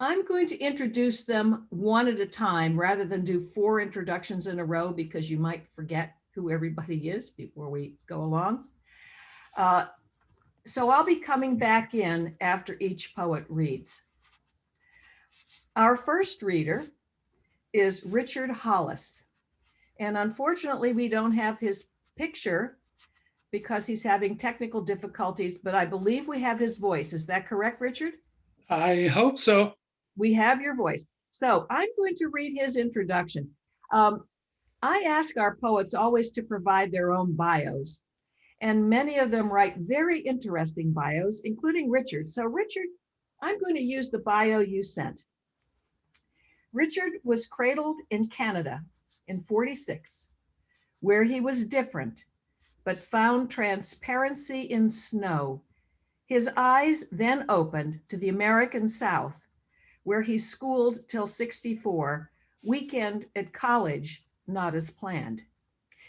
I'm going to introduce them one at a time rather than do 4 introductions in a row because you might forget who everybody is before we go along. So I'll be coming back in after each poet reads. Our first reader is Richard Hollis. And unfortunately, we don't have his picture because he's having technical difficulties, but I believe we have his voice. Is that correct, Richard? I hope so. We have your voice. So I'm going to read his introduction. I ask our poets always to provide their own bios, and many of them write very interesting bios, including Richard. So Richard, I'm going to use the bio you sent. Richard was cradled in Canada in 46, where he was different, but found transparency in snow. His eyes then opened to the American South, where he schooled till 64, weekend at college, not as planned.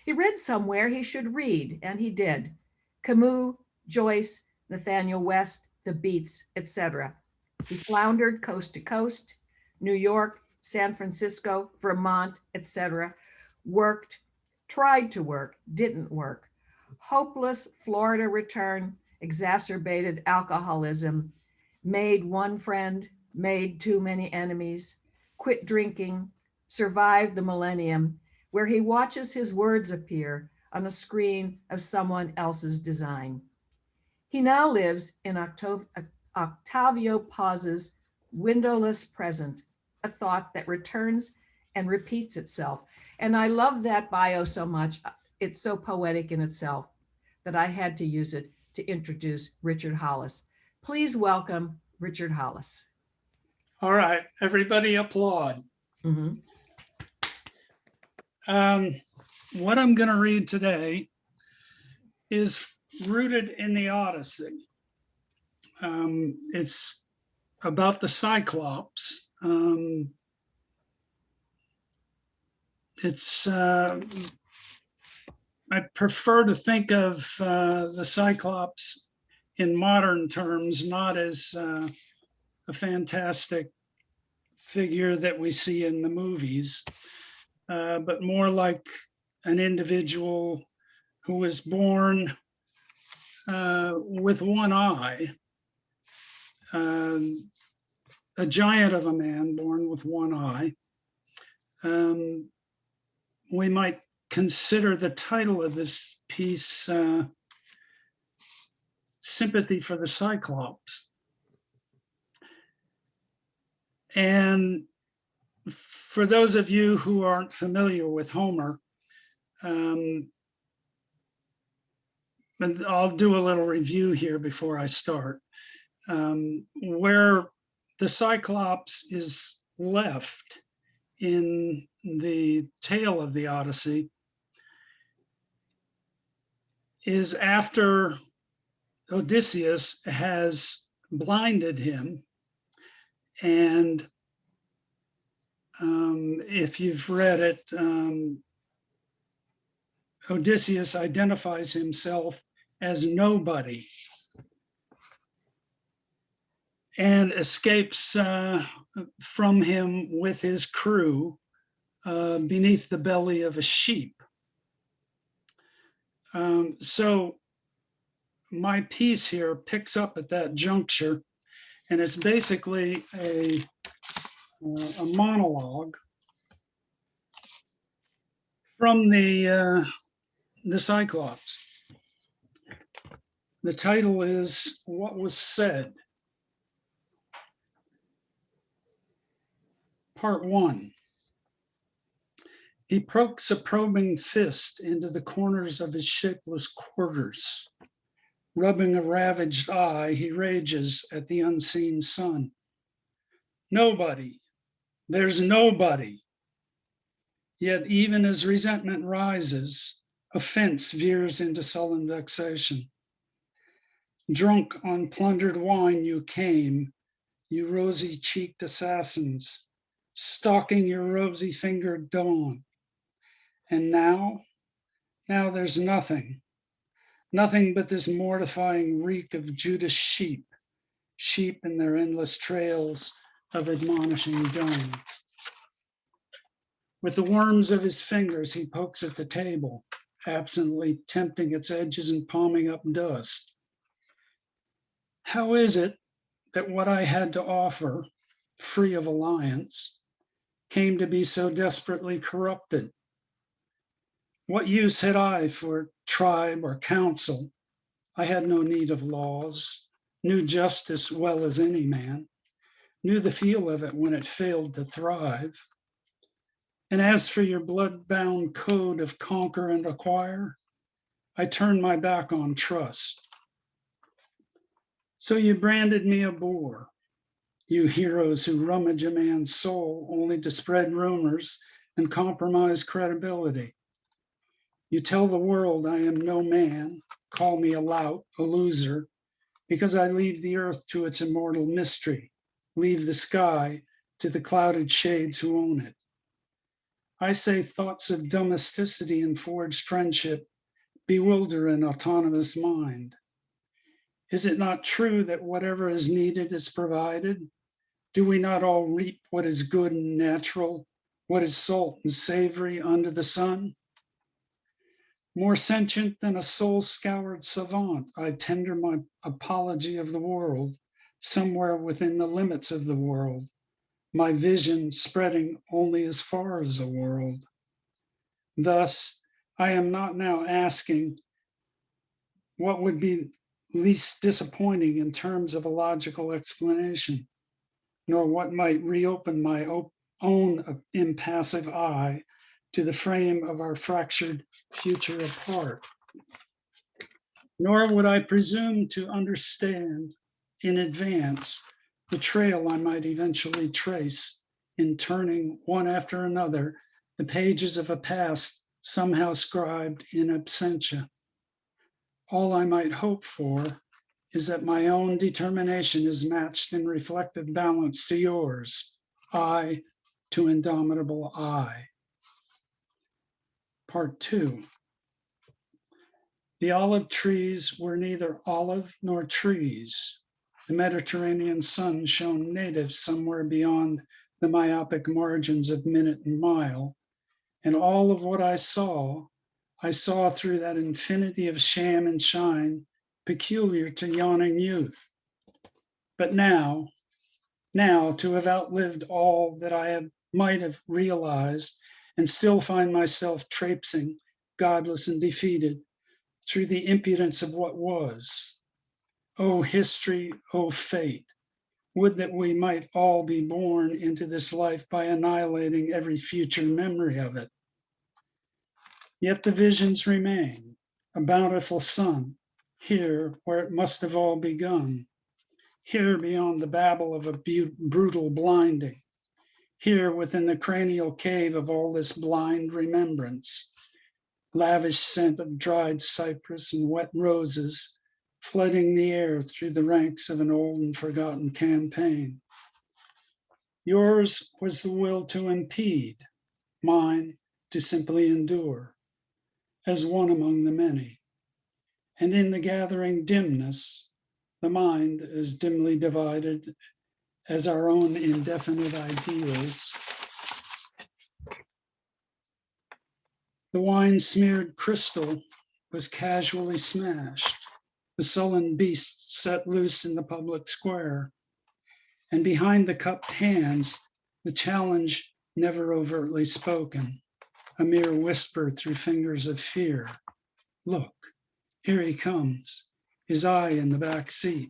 He read somewhere he should read, and he did. Camus, Joyce, Nathaniel West, the Beats, etc. He floundered coast to coast, New York, San Francisco, Vermont, etc. Worked, tried to work, didn't work. Hopeless Florida return, exacerbated alcoholism, made one friend, made too many enemies, quit drinking, survived the millennium, where he watches his words appear on a screen of someone else's design. He now lives in Octavio Paz's windowless present, a thought that returns and repeats itself. And I love that bio so much. It's so poetic in itself that I had to use it to introduce Richard Hollis. Please welcome Richard Hollis. All right, everybody applaud. Mm-hmm. What I'm going to read today is rooted in the Odyssey. It's about the Cyclops. I prefer to think of the Cyclops in modern terms, not as a fantastic figure that we see in the movies, but more like an individual who was born with one eye, a giant of a man born with one eye. We might consider the title of this piece Sympathy for the Cyclops. And for those of you who aren't familiar with Homer, and I'll do a little review here before I start. Where the Cyclops is left in the tale of the Odyssey is after Odysseus has blinded him. And if you've read it, Odysseus identifies himself as nobody and escapes from him with his crew beneath the belly of a sheep. So my piece here picks up at that juncture, and it's basically a monologue from the Cyclops. The title is What Was Said. Part 1. He pokes a probing fist into the corners of his shapeless quarters. Rubbing a ravaged eye, he rages at the unseen sun. Nobody. There's nobody. Yet even as resentment rises, offense veers into sullen vexation. Drunk on plundered wine you came, you rosy-cheeked assassins, stalking your rosy-fingered dawn. And now there's nothing but this mortifying reek of Judas sheep in their endless trails, of admonishing dome. With the worms of his fingers, he pokes at the table, absently tempting its edges and palming up dust. How is it that what I had to offer, free of alliance, came to be so desperately corrupted? What use had I for tribe or council? I had no need of laws, knew justice well as any man, knew the feel of it when it failed to thrive. And as for your blood-bound code of conquer and acquire, I turned my back on trust. So you branded me a boor, you heroes who rummage a man's soul only to spread rumors and compromise credibility. You tell the world I am no man, call me a lout, a loser, because I leave the earth to its immortal mystery, leave the sky to the clouded shades who own it. I say thoughts of domesticity and forged friendship bewilder an autonomous mind. Is it not true that whatever is needed is provided? Do we not all reap what is good and natural, what is salt and savory under the sun? More sentient than a soul-scoured savant, I tender my apology of the world, somewhere within the limits of the world, my vision spreading only as far as the world. Thus, I am not now asking what would be least disappointing in terms of a logical explanation, nor what might reopen my own impassive eye to the frame of our fractured future apart. Nor would I presume to understand in advance the trail I might eventually trace in turning one after another the pages of a past somehow scribed in absentia. All I might hope for is that my own determination is matched in reflective balance to yours, I to indomitable I. Part 2. The olive trees were neither olive nor trees. The Mediterranean sun shone native somewhere beyond the myopic margins of minute and mile, and all of what I saw through that infinity of sham and shine peculiar to yawning youth. But now to have outlived all that might have realized and still find myself traipsing, godless and defeated, through the impudence of what was. O history, O fate, would that we might all be born into this life by annihilating every future memory of it. Yet the visions remain, a bountiful sun, here where it must have all begun, here beyond the babble of a brutal blinding, here within the cranial cave of all this blind remembrance, lavish scent of dried cypress and wet roses, flooding the air through the ranks of an old and forgotten campaign. Yours was the will to impede, mine to simply endure, as one among the many. And in the gathering dimness, the mind is dimly divided as our own indefinite ideals. The wine-smeared crystal was casually smashed, the sullen beast set loose in the public square, and behind the cupped hands, the challenge never overtly spoken, a mere whisper through fingers of fear. Look, here he comes, his eye in the back seat.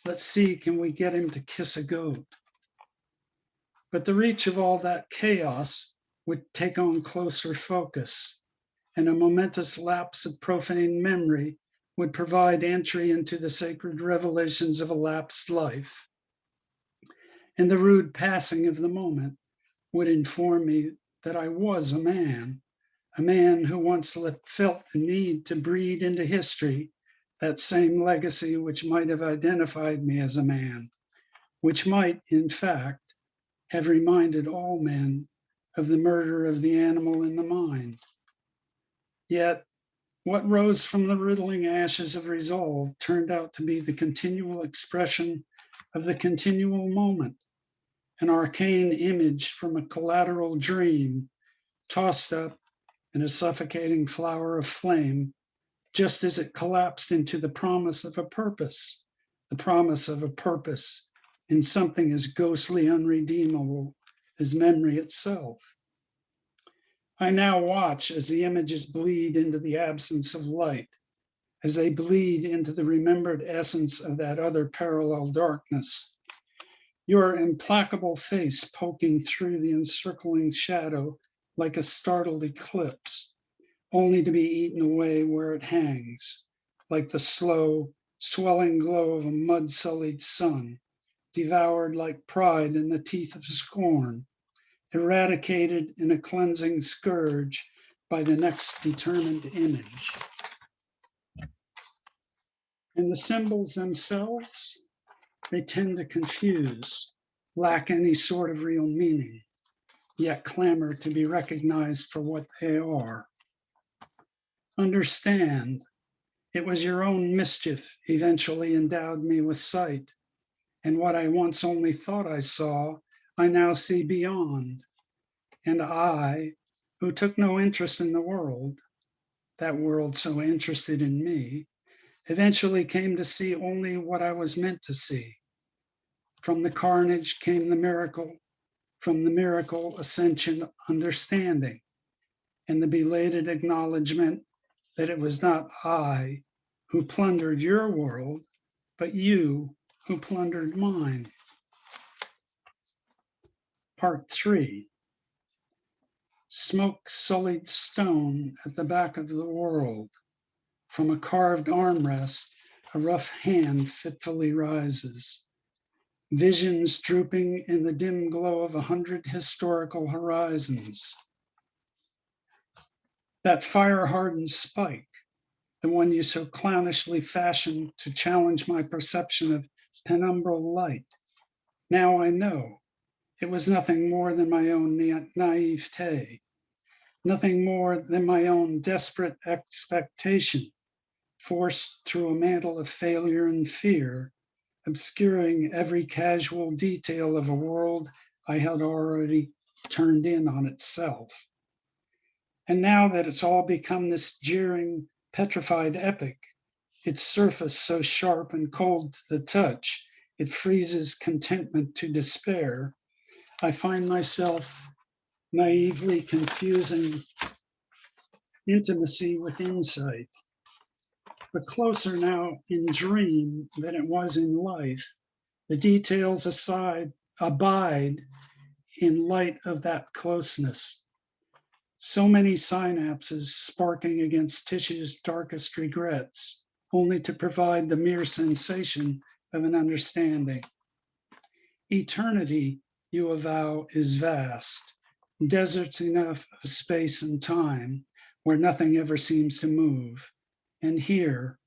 Let's see, can we get him to kiss a goat? But the reach of all that chaos would take on closer focus, and a momentous lapse of profane memory would provide entry into the sacred revelations of a lapsed life. And the rude passing of the moment would inform me that I was a man who once felt the need to breed into history that same legacy which might have identified me as a man, which might, in fact, have reminded all men of the murder of the animal in the mind. Yet, what rose from the riddling ashes of resolve turned out to be the continual expression of the continual moment, an arcane image from a collateral dream tossed up in a suffocating flower of flame, just as it collapsed into the promise of a purpose, the promise of a purpose in something as ghostly unredeemable as memory itself. I now watch as the images bleed into the absence of light, as they bleed into the remembered essence of that other parallel darkness. Your implacable face poking through the encircling shadow like a startled eclipse, only to be eaten away where it hangs, like the slow, swelling glow of a mud-sullied sun, devoured like pride in the teeth of scorn, eradicated in a cleansing scourge by the next determined image. And the symbols themselves, they tend to confuse, lack any sort of real meaning, yet clamor to be recognized for what they are. Understand, it was your own mischief eventually endowed me with sight, and what I once only thought I saw, I now see beyond. And I, who took no interest in the world, that world so interested in me, eventually came to see only what I was meant to see. From the carnage came the miracle, from the miracle, ascension, understanding, and the belated acknowledgement that it was not I who plundered your world, but you who plundered mine. Part 3. Smoke sullied stone at the back of the world. From a carved armrest, a rough hand fitfully rises. Visions drooping in the dim glow of 100 historical horizons. That fire-hardened spike, the one you so clownishly fashioned to challenge my perception of penumbral light. Now I know it was nothing more than my own naivete, nothing more than my own desperate expectation, forced through a mantle of failure and fear, obscuring every casual detail of a world I had already turned in on itself. And now that it's all become this jeering, petrified epic, its surface so sharp and cold to the touch, it freezes contentment to despair, I find myself naively confusing intimacy with insight. But closer now in dream than it was in life, the details aside abide in light of that closeness. So many synapses sparking against tissue's darkest regrets, only to provide the mere sensation of an understanding. Eternity, you avow, is vast, deserts enough of space and time where nothing ever seems to move. And here,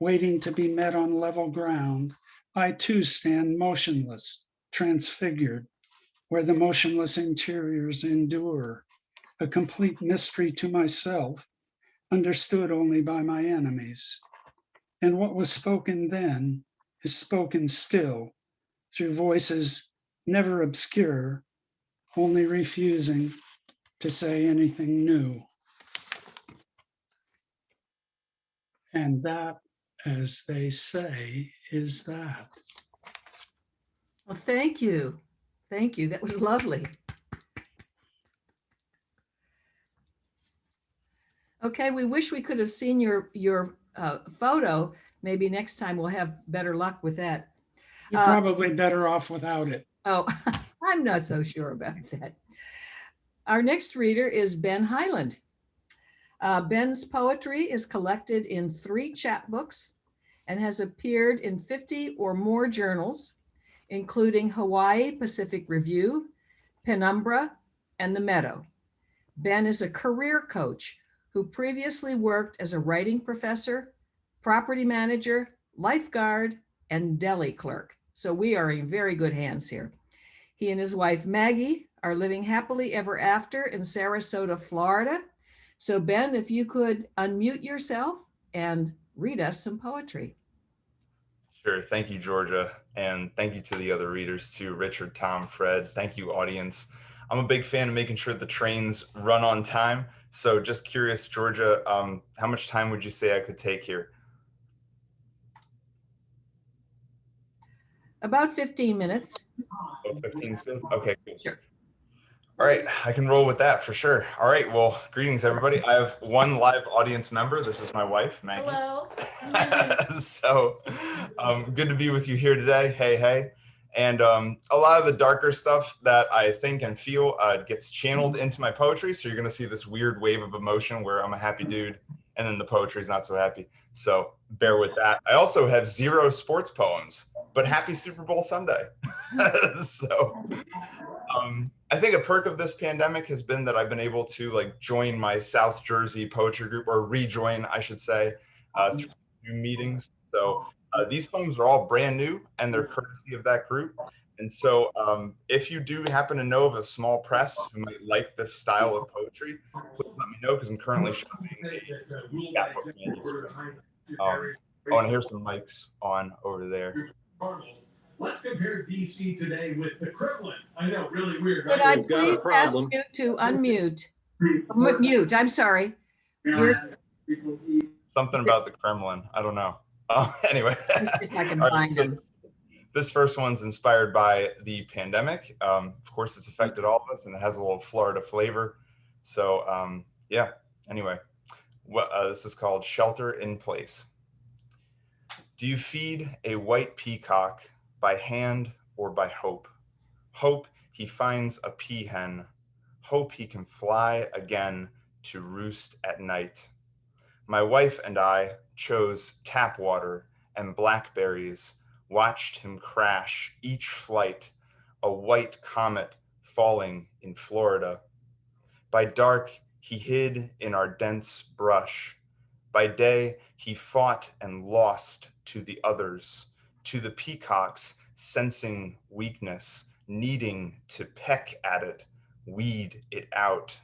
waiting to be met on level ground, I too stand motionless, transfigured, where the motionless interiors endure, a complete mystery to myself, understood only by my enemies. And what was spoken then is spoken still through voices never obscure, only refusing to say anything new. And that, as they say, is that. Well, thank you. Thank you. That was lovely. Okay, we wish we could have seen your photo. Maybe next time we'll have better luck with that. You're probably better off without it. Oh, I'm not so sure about that. Our next reader is Ben Highland. Ben's poetry is collected in 3 chapbooks and has appeared in 50 or more journals, including Hawaii Pacific Review, Penumbra, and The Meadow. Ben is a career coach who previously worked as a writing professor, property manager, lifeguard, and deli clerk. So we are in very good hands here. He and his wife, Maggie, are living happily ever after in Sarasota, Florida. So Ben, if you could unmute yourself and read us some poetry. Sure. Thank you, Georgia. And thank you to the other readers too, Richard, Tom, Fred. Thank you, audience. I'm a big fan of making sure the trains run on time. So just curious, Georgia, how much time would you say I could take here? About 15 minutes. Oh, 15 is good? Okay, cool. Sure. All right, I can roll with that for sure. All right, well, greetings, everybody. I have one live audience member. This is my wife, Maggie. Hello. So good to be with you here today. Hey, hey. And a lot of the darker stuff that I think and feel gets channeled into my poetry. So you're going to see this weird wave of emotion where I'm a happy dude and then the poetry is not so happy. So bear with that. I also have 0 sports poems, but happy Super Bowl Sunday. So I think a perk of this pandemic has been that I've been able to like join my South Jersey poetry group, or rejoin, I should say, through meetings. So these poems are all brand new and they're courtesy of that group. And so if you do happen to know of a small press who might like this style of poetry, please let me know because I'm currently shopping a scrapbook manuscript. Oh, and here's some mics on over there. Let's compare DC today with the Kremlin. I know, really weird. Could I please ask you to unmute? Mute, I'm sorry. Something about the Kremlin. I don't know. Anyway. If I can find them. This first one's inspired by the pandemic. Of course, it's affected all of us and it has a little Florida flavor. So yeah, anyway, this is called Shelter in Place. Do you feed a white peacock by hand or by hope? Hope he finds a peahen. Hope he can fly again to roost at night. My wife and I chose tap water and blackberries, watched him crash each flight, a white comet falling in Florida. By dark, he hid in our dense brush. By day, he fought and lost to the others, to the peacocks sensing weakness, needing to peck at it, weed it out.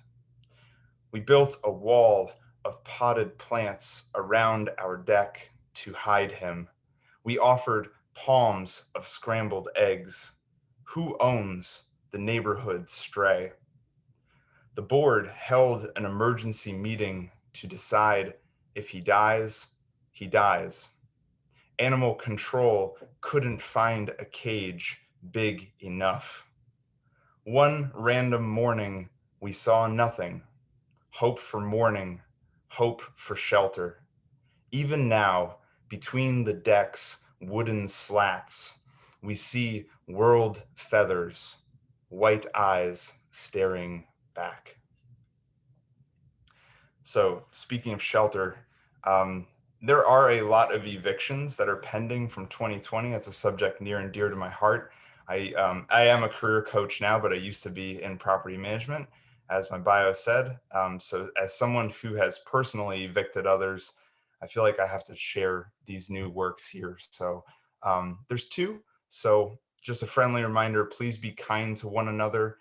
We built a wall of potted plants around our deck to hide him. We offered palms of scrambled eggs. Who owns the neighborhood stray? The board held an emergency meeting to decide if he dies, he dies. Animal control couldn't find a cage big enough. One random morning, we saw nothing. Hope for morning, hope for shelter. Even now, between the deck's wooden slats, we see world feathers, white eyes staring back. So speaking of shelter, there are a lot of evictions that are pending from 2020. It's a subject near and dear to my heart. I am a career coach now, but I used to be in property management, as my bio said. So as someone who has personally evicted others, I feel like I have to share these new works here. So there's 2. So just a friendly reminder, please be kind to one another.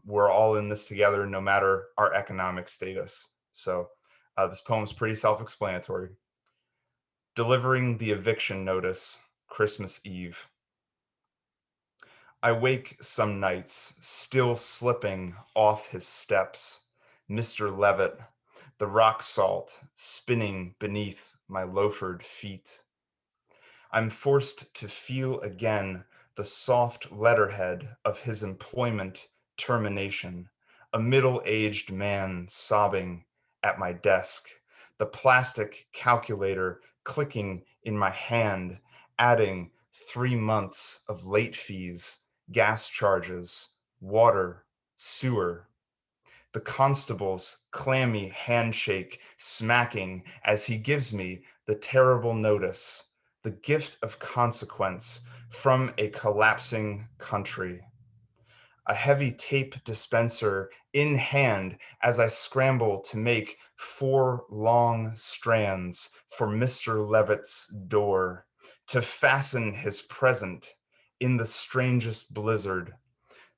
We're all in this together, no matter our economic status. So this poem's pretty self-explanatory. Delivering the eviction notice, Christmas Eve. I wake some nights, still slipping off his steps. Mr. Levitt, the rock salt spinning beneath my loafered feet. I'm forced to feel again the soft letterhead of his employment termination, a middle-aged man sobbing at my desk, the plastic calculator clicking in my hand, adding 3 months of late fees, gas charges, water, sewer. The constable's clammy handshake smacking as he gives me the terrible notice, the gift of consequence from a collapsing country. A heavy tape dispenser in hand as I scramble to make 4 long strands for Mr. Levitt's door, to fasten his present in the strangest blizzard.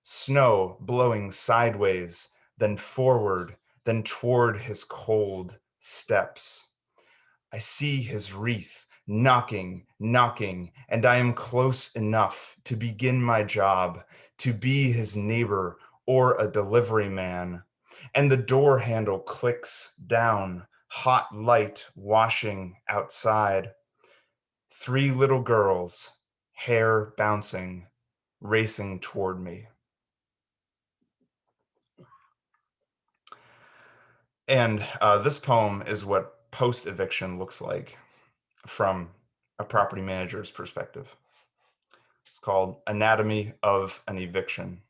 Snow blowing sideways, then forward, then toward his cold steps. I see his wreath knocking, knocking, and I am close enough to begin my job, to be his neighbor or a delivery man. And the door handle clicks down, hot light washing outside. 3 little girls, hair bouncing, racing toward me. And this poem is what post-eviction looks like from a property manager's perspective. It's called Anatomy of an Eviction.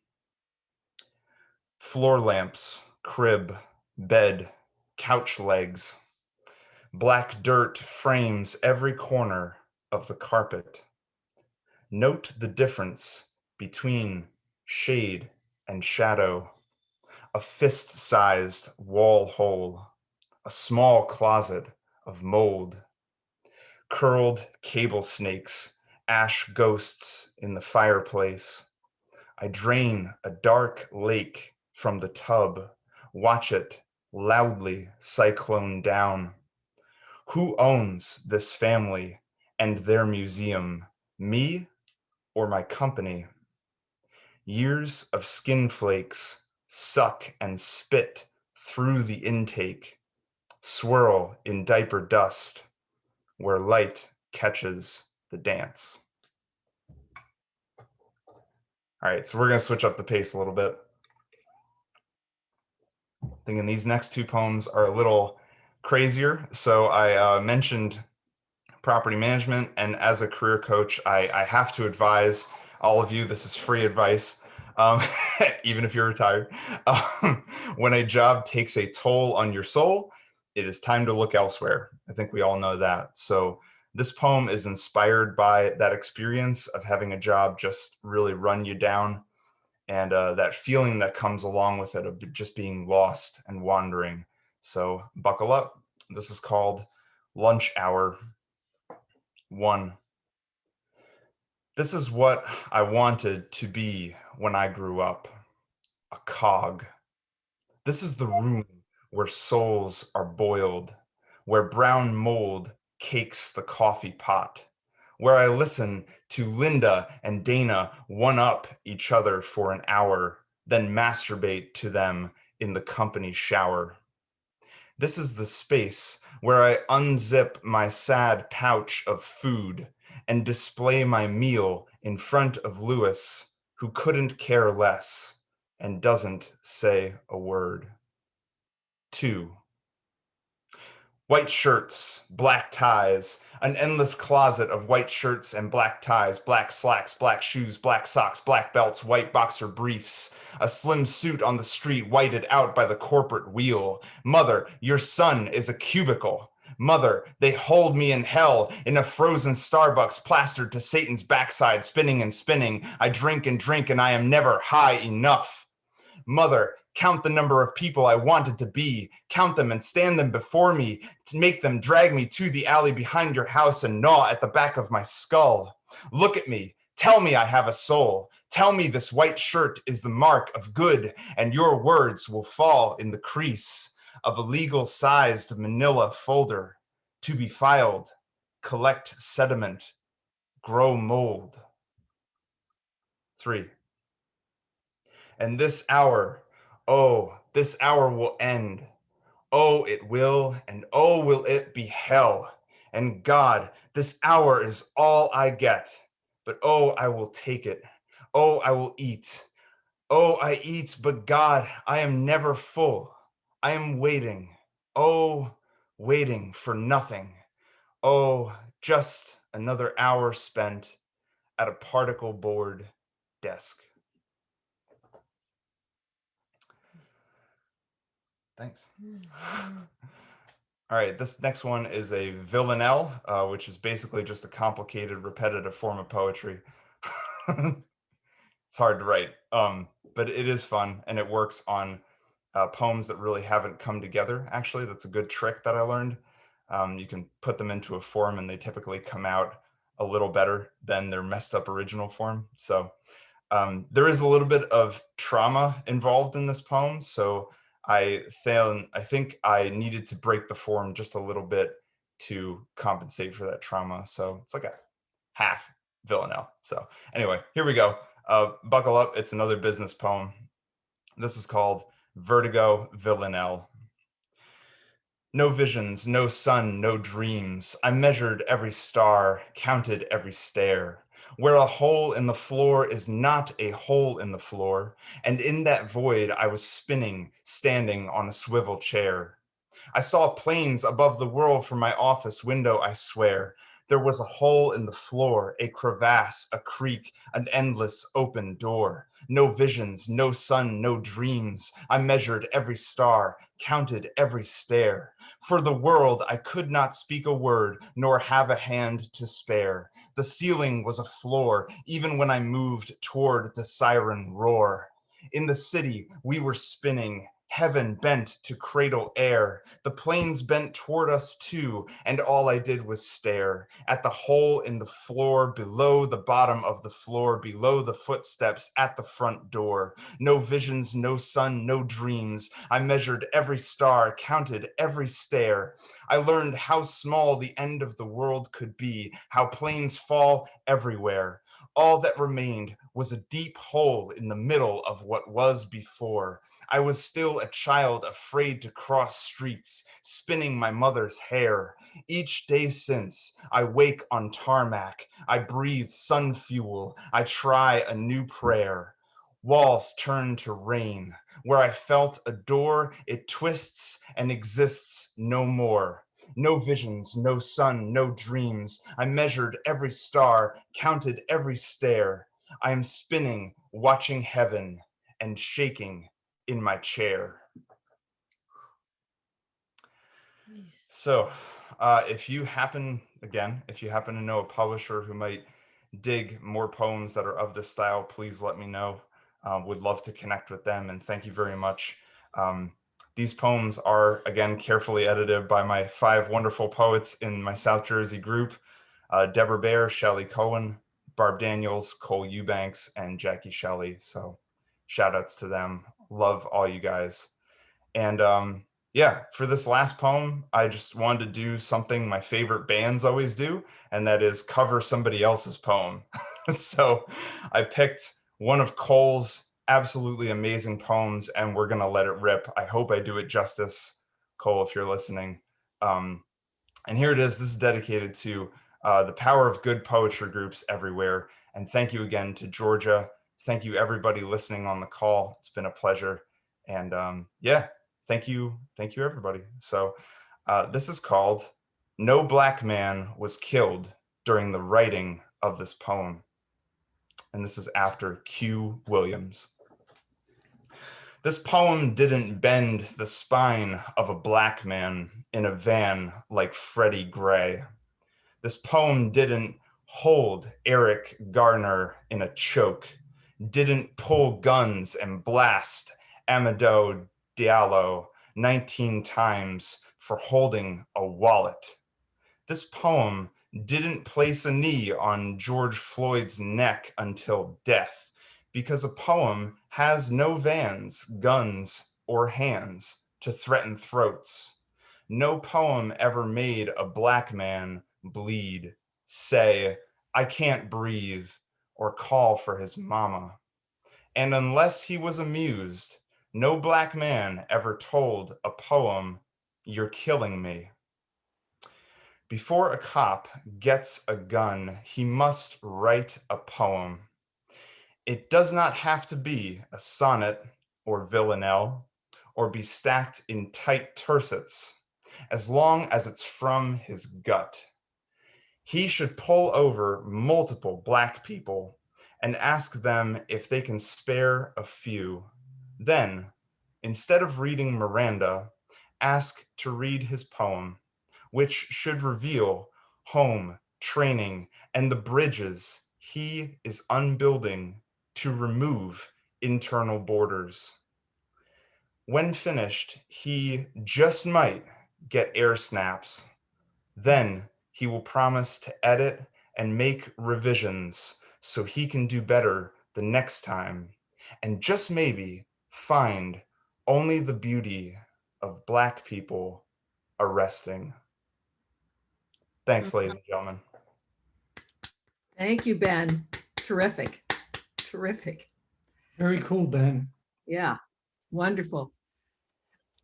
Floor lamps, crib, bed, couch legs. Black dirt frames every corner of the carpet. Note the difference between shade and shadow. A fist-sized wall hole, a small closet of mold. Curled cable snakes, ash ghosts in the fireplace. I drain a dark lake from the tub, watch it loudly cyclone down. Who owns this family and their museum, me or my company? Years of skin flakes suck and spit through the intake, swirl in diaper dust where light catches the dance. All right, so we're going to switch up the pace a little bit. Thinking these next 2 poems are a little crazier. So I mentioned property management, and as a career coach, I have to advise all of you, this is free advice, even if you're retired. When a job takes a toll on your soul, it is time to look elsewhere. I think we all know that. So this poem is inspired by that experience of having a job just really run you down, and that feeling that comes along with it of just being lost and wandering. So buckle up. This is called Lunch Hour. 1. This is what I wanted to be when I grew up, a cog. This is the room where souls are boiled, where brown mold cakes the coffee pot, where I listen to Linda and Dana one-up each other for an hour, then masturbate to them in the company shower. This is the space where I unzip my sad pouch of food and display my meal in front of Lewis, who couldn't care less and doesn't say a word. 2. White shirts, black ties, an endless closet of white shirts and black ties, black slacks, black shoes, black socks, black belts, white boxer briefs, a slim suit on the street whited out by the corporate wheel. Mother, your son is a cubicle. Mother, they hold me in hell in a frozen Starbucks plastered to Satan's backside, spinning and spinning. I drink and drink and I am never high enough. Mother, count the number of people I wanted to be, count them and stand them before me, to make them drag me to the alley behind your house and gnaw at the back of my skull. Look at me, tell me I have a soul, tell me this white shirt is the mark of good, and your words will fall in the crease of a legal-sized manila folder, to be filed, collect sediment, grow mold. 3. And this hour, oh, this hour will end. Oh, it will, and oh, will it be hell. And God, this hour is all I get. But oh, I will take it. Oh, I will eat. Oh, I eat, but God, I am never full. I am waiting. Oh, waiting for nothing. Oh, just another hour spent at a particle board desk. Thanks. All right, this next one is a villanelle, which is basically just a complicated, repetitive form of poetry. It's hard to write, but it is fun, and it works on poems that really haven't come together, actually. That's a good trick that I learned. You can put them into a form, and they typically come out a little better than their messed up original form. So there is a little bit of trauma involved in this poem, so I think I needed to break the form just a little bit to compensate for that trauma. So it's like a half villanelle. So anyway, here we go. Buckle up. It's another business poem. This is called Vertigo Villanelle. No visions, no sun, no dreams. I measured every star, counted every stair. Where a hole in the floor is not a hole in the floor, and in that void I was spinning, standing on a swivel chair. I saw planes above the world from my office window, I swear. There was a hole in the floor, a crevasse, a creak, an endless open door. No visions, no sun, no dreams. I measured every star, counted every stair. For the world, I could not speak a word, nor have a hand to spare. The ceiling was a floor, even when I moved toward the siren roar. In the city, we were spinning, heaven bent to cradle air. The planes bent toward us too, and all I did was stare at the hole in the floor, below the bottom of the floor, below the footsteps at the front door. No visions, no sun, no dreams. I measured every star, counted every stair. I learned how small the end of the world could be, how planes fall everywhere. All that remained was a deep hole in the middle of what was before. I was still a child afraid to cross streets, spinning my mother's hair. Each day since, I wake on tarmac. I breathe sun fuel. I try a new prayer. Walls turn to rain. Where I felt a door, it twists and exists no more. No visions, no sun, no dreams. I measured every star, counted every stair. I am spinning, watching heaven, and shaking in my chair. So if you happen to know a publisher who might dig more poems that are of this style, please let me know. Would love to connect with them, and thank you very much. These poems are, again, carefully edited by my 5 wonderful poets in my South Jersey group, Deborah Baer, Shelley Cohen, Barb Daniels, Cole Eubanks, and Jackie Shelley. So shout outs to them. Love all you guys. And yeah, for this last poem, I just wanted to do something my favorite bands always do, and that is cover somebody else's poem. So I picked one of Cole's absolutely amazing poems, and we're gonna let it rip. I hope I do it justice, Cole, if you're listening. And here it is. This is dedicated to the power of good poetry groups everywhere. And thank you again to Georgia. Thank you, everybody listening on the call. It's been a pleasure. And yeah, thank you, everybody. So this is called No Black Man Was Killed During the Writing of This Poem. And this is after Q. Williams. This poem didn't bend the spine of a black man in a van like Freddie Gray. This poem didn't hold Eric Garner in a choke, didn't pull guns and blast Amadou Diallo 19 times for holding a wallet. This poem didn't place a knee on George Floyd's neck until death, because a poem has no vans, guns, or hands to threaten throats. No poem ever made a black man bleed, say, "I can't breathe," or call for his mama. And unless he was amused, no black man ever told a poem, "You're killing me." Before a cop gets a gun, he must write a poem. It does not have to be a sonnet or villanelle, or be stacked in tight tercets, as long as it's from his gut. He should pull over multiple black people and ask them if they can spare a few. Then, instead of reading Miranda, ask to read his poem, which should reveal home, training, and the bridges he is unbuilding to remove internal borders. When finished, he just might get air snaps. Then he will promise to edit and make revisions so he can do better the next time, and just maybe find only the beauty of black people arresting. Thanks, ladies and gentlemen. Thank you, Ben. Terrific. Terrific. Very cool, Ben. Yeah, wonderful.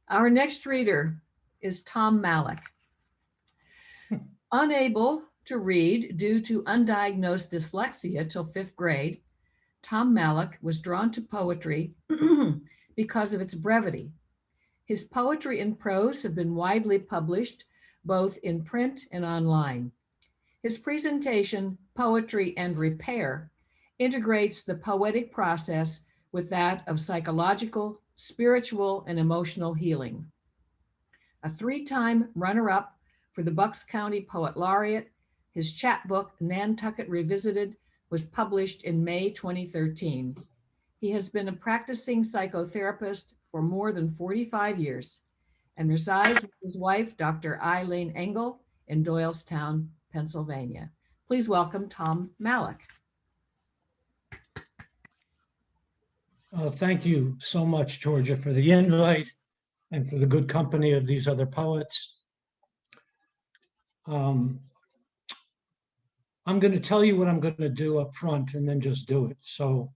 Our next reader is Tom Malik. Unable to read due to undiagnosed dyslexia till 5th grade, Tom Malik was drawn to poetry because of its brevity. His poetry and prose have been widely published, both in print and online. His presentation, Poetry and Repair, integrates the poetic process with that of psychological, spiritual, and emotional healing. A 3-time runner-up for the Bucks County Poet Laureate, his chapbook, Nantucket Revisited, was published in May 2013. He has been a practicing psychotherapist for more than 45 years and resides with his wife, Dr. Eileen Engel, in Doylestown, Pennsylvania. Please welcome Tom Malik. Thank you so much, Georgia, for the invite and for the good company of these other poets. I'm going to tell you what I'm going to do up front and then just do it. So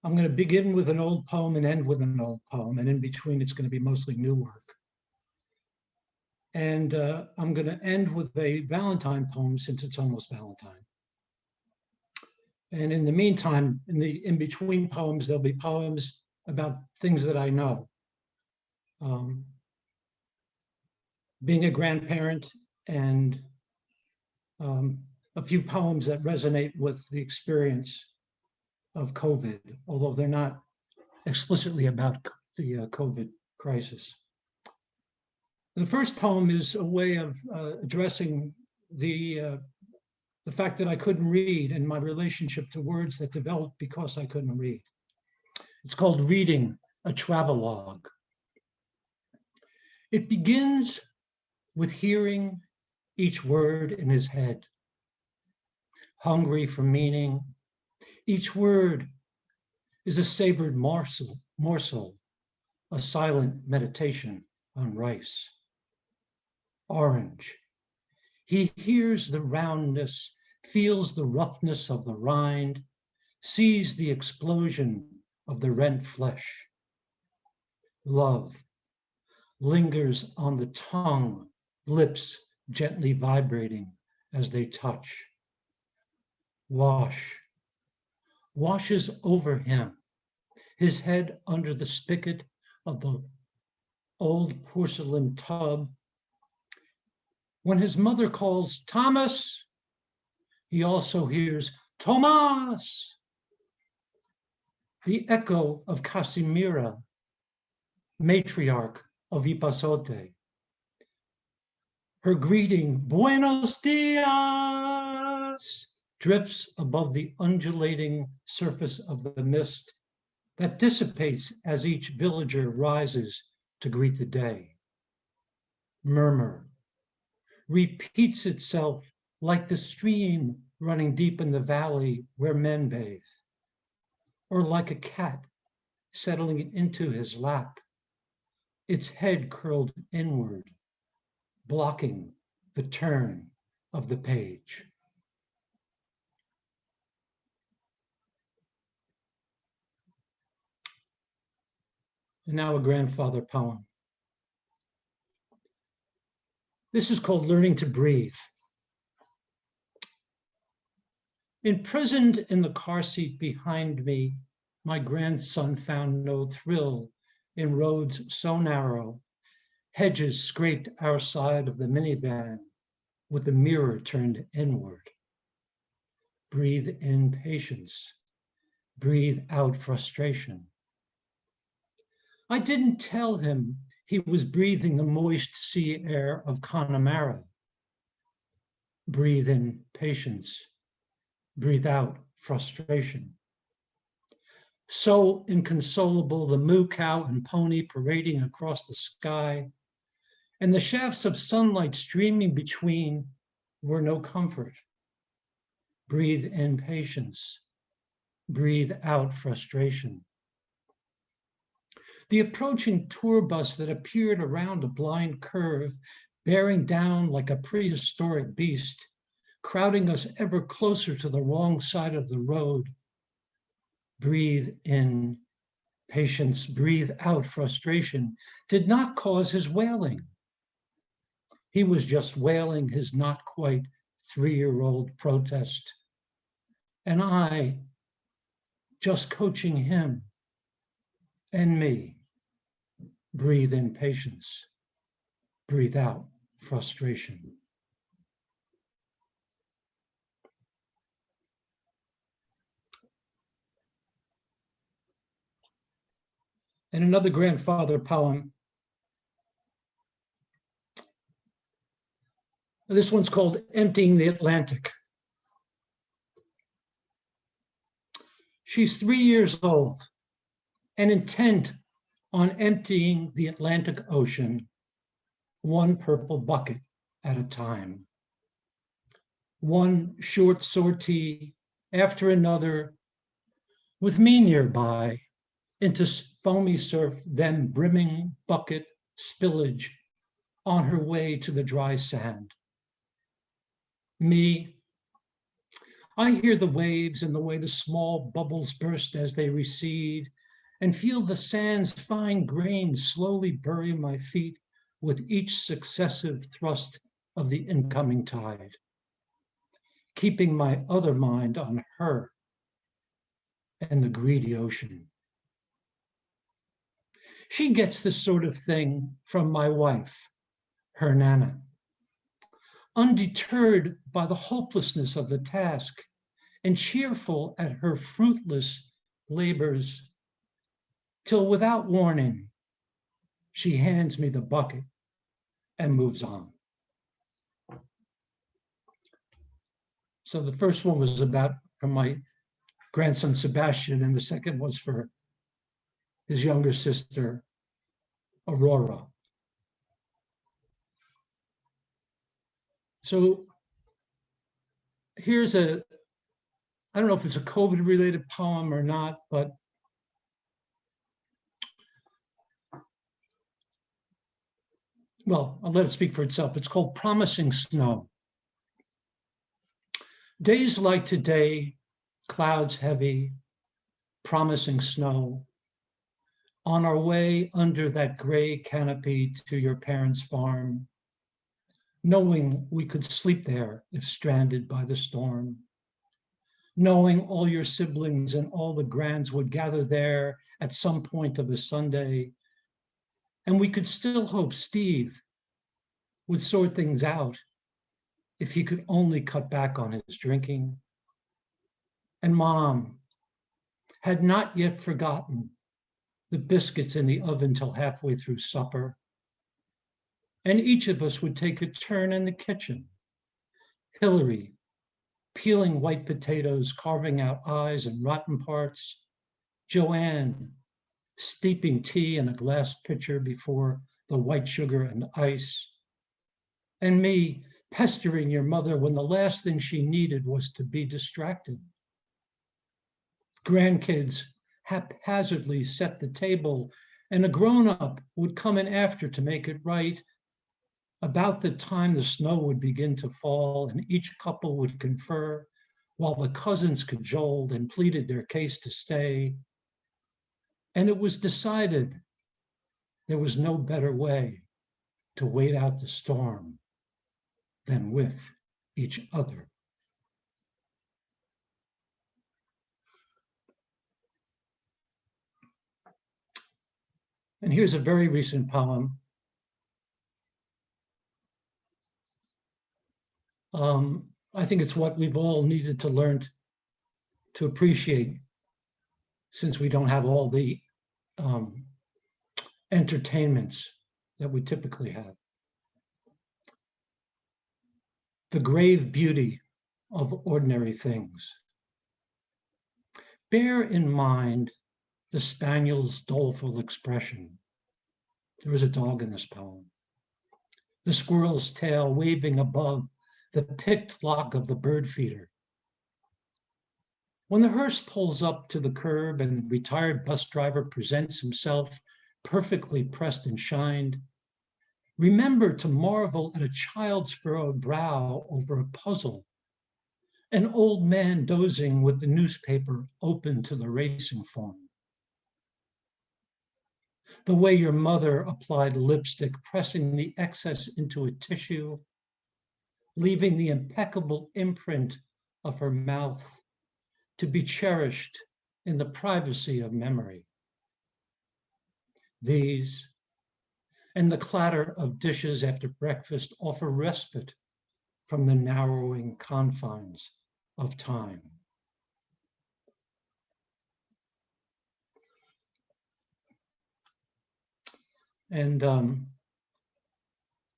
I'm going to begin with an old poem and end with an old poem. And in between, it's going to be mostly new work. And I'm going to end with a Valentine poem since it's almost Valentine. And in the meantime, in the in-between poems, there'll be poems about things that I know. Being a grandparent and a few poems that resonate with the experience of COVID, although they're not explicitly about the COVID crisis. The first poem is a way of addressing the fact that I couldn't read and my relationship to words that developed because I couldn't read. It's called Reading, a Travelogue. It begins with hearing each word in his head, hungry for meaning. Each word is a savored morsel, a silent meditation on rice. Orange. He hears the roundness, feels the roughness of the rind, sees the explosion of the rent flesh. Love lingers on the tongue, lips gently vibrating as they touch. Wash washes over him, his head under the spigot of the old porcelain tub. When his mother calls Thomas, he also hears Tomas, the echo of Casimira, matriarch of Ipazote. Her greeting, Buenos dias, drifts above the undulating surface of the mist that dissipates as each villager rises to greet the day. Murmur repeats itself like the stream running deep in the valley where men bathe, or like a cat settling into his lap, its head curled inward, blocking the turn of the page. And now a grandfather poem. This is called Learning to Breathe. Imprisoned in the car seat behind me, my grandson found no thrill in roads so narrow. Hedges scraped our side of the minivan with the mirror turned inward. Breathe in patience, breathe out frustration. I didn't tell him he was breathing the moist sea air of Connemara. Breathe in patience, breathe out frustration. So inconsolable, the moo cow and pony parading across the sky, and the shafts of sunlight streaming between were no comfort. Breathe in patience, breathe out frustration. The approaching tour bus that appeared around a blind curve bearing down like a prehistoric beast, crowding us ever closer to the wrong side of the road. Breathe in patience, breathe out frustration, did not cause his wailing. He was just wailing his not quite 3-year-old protest. And I just coaching him and me. Breathe in patience, breathe out frustration. And another grandfather poem. This one's called Emptying the Atlantic. She's 3 years old and intent on emptying the Atlantic Ocean, one purple bucket at a time. One short sortie after another, with me nearby, into foamy surf, then brimming bucket spillage on her way to the dry sand. Me, I hear the waves and the way the small bubbles burst as they recede, and feel the sand's fine grains slowly bury my feet with each successive thrust of the incoming tide, keeping my other mind on her and the greedy ocean. She gets this sort of thing from my wife, her Nana. Undeterred by the hopelessness of the task and cheerful at her fruitless labors, till without warning, she hands me the bucket and moves on. So the first one was about from my grandson, Sebastian, and the second was for his younger sister, Aurora. So here's I don't know if it's a COVID-related poem or not, but well, I'll let it speak for itself. It's called Promising Snow. Days like today, clouds heavy, promising snow, on our way under that gray canopy to your parents' farm, knowing we could sleep there if stranded by the storm, knowing all your siblings and all the grands would gather there at some point of a Sunday, and we could still hope Steve would sort things out if he could only cut back on his drinking. And Mom had not yet forgotten the biscuits in the oven till halfway through supper. And each of us would take a turn in the kitchen. Hillary peeling white potatoes, carving out eyes and rotten parts. Joanne steeping tea in a glass pitcher before the white sugar and ice. And me pestering your mother when the last thing she needed was to be distracted. Grandkids haphazardly set the table, and a grown-up would come in after to make it right. About the time the snow would begin to fall, and each couple would confer while the cousins cajoled and pleaded their case to stay. And it was decided there was no better way to wait out the storm than with each other. And here's a very recent poem. I think it's what we've all needed to learn to appreciate, since we don't have all the entertainments that we typically have. The grave beauty of ordinary things. Bear in mind the spaniel's doleful expression. There is a dog in this poem. The squirrel's tail waving above the picked lock of the bird feeder. When the hearse pulls up to the curb and the retired bus driver presents himself perfectly pressed and shined, Remember to marvel at a child's furrowed brow over a puzzle, an old man dozing with the newspaper open to the racing form. The way your mother applied lipstick, pressing the excess into a tissue, leaving the impeccable imprint of her mouth to be cherished in the privacy of memory. These and the clatter of dishes after breakfast offer respite from the narrowing confines of time. And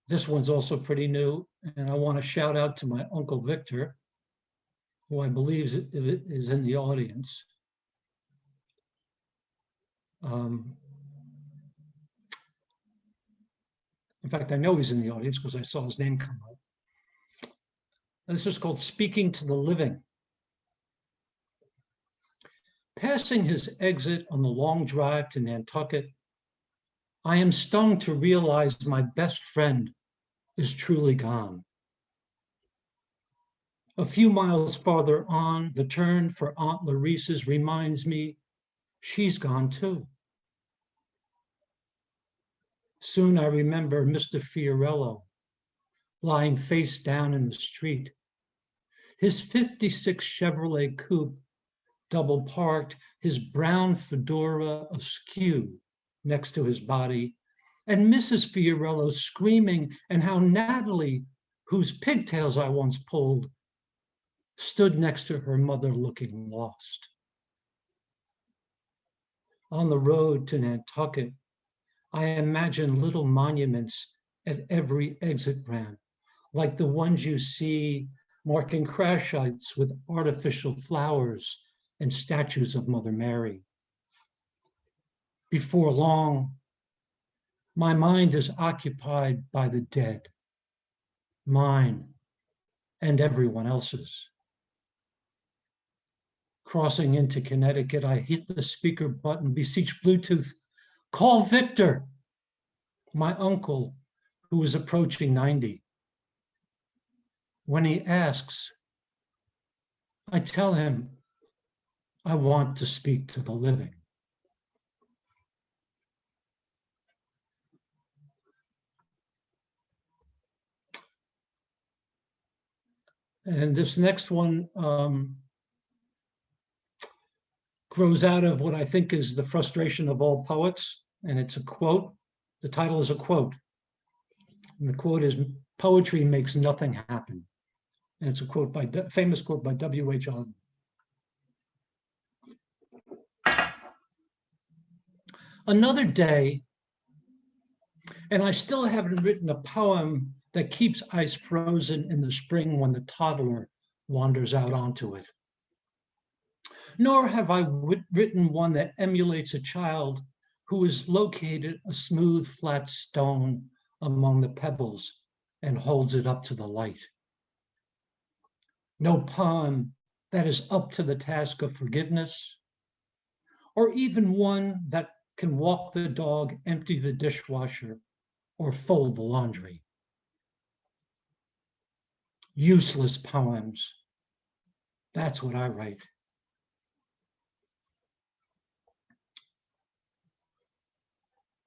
this one's also pretty new, and I want to shout out to my Uncle Victor, who I believe is in the audience. In fact, I know he's in the audience because I saw his name come up. And this is called Speaking to the Living. Passing his exit on the long drive to Nantucket, I am stung to realize my best friend is truly gone. A few miles farther on, the turn for Aunt Larissa's reminds me she's gone too. Soon I remember Mr. Fiorello lying face down in the street. His 56 Chevrolet coupe double parked, his brown fedora askew next to his body, and Mrs. Fiorello screaming, and how Natalie, whose pigtails I once pulled, stood next to her mother looking lost. On the road to Nantucket, I imagine little monuments at every exit ramp, like the ones you see marking crash sites with artificial flowers and statues of Mother Mary. Before long, my mind is occupied by the dead, mine and everyone else's. Crossing into Connecticut, I hit the speaker button, beseech Bluetooth, call Victor, my uncle, who is approaching 90. When he asks, I tell him I want to speak to the living. And this next one grows out of what I think is the frustration of all poets, and it's a quote. The title is a quote, and the quote is, "Poetry makes nothing happen." And it's a quote by, famous quote by W.H. Auden. Another day, and I still haven't written a poem that keeps ice frozen in the spring when the toddler wanders out onto it. Nor have I written one that emulates a child who has located a smooth, flat stone among the pebbles and holds it up to the light. No poem that is up to the task of forgiveness, or even one that can walk the dog, empty the dishwasher, or fold the laundry. Useless poems. That's what I write.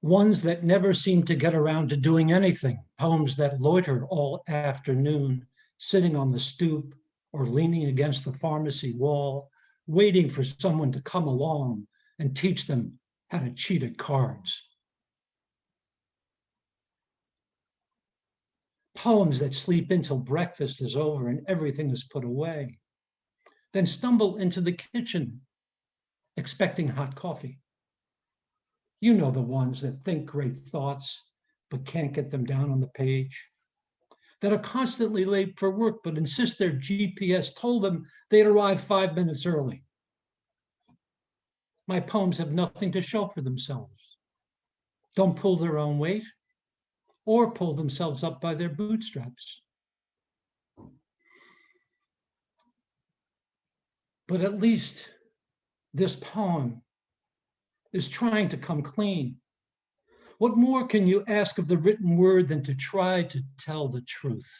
Ones that never seem to get around to doing anything. Poems that loiter all afternoon, sitting on the stoop or leaning against the pharmacy wall, waiting for someone to come along and teach them how to cheat at cards. Poems that sleep until breakfast is over and everything is put away, then stumble into the kitchen expecting hot coffee. You know the ones that think great thoughts but can't get them down on the page, that are constantly late for work but insist their GPS told them they'd arrive 5 minutes early. My poems have nothing to show for themselves, don't pull their own weight, or pull themselves up by their bootstraps. But at least this poem is trying to come clean. What more can you ask of the written word than to try to tell the truth?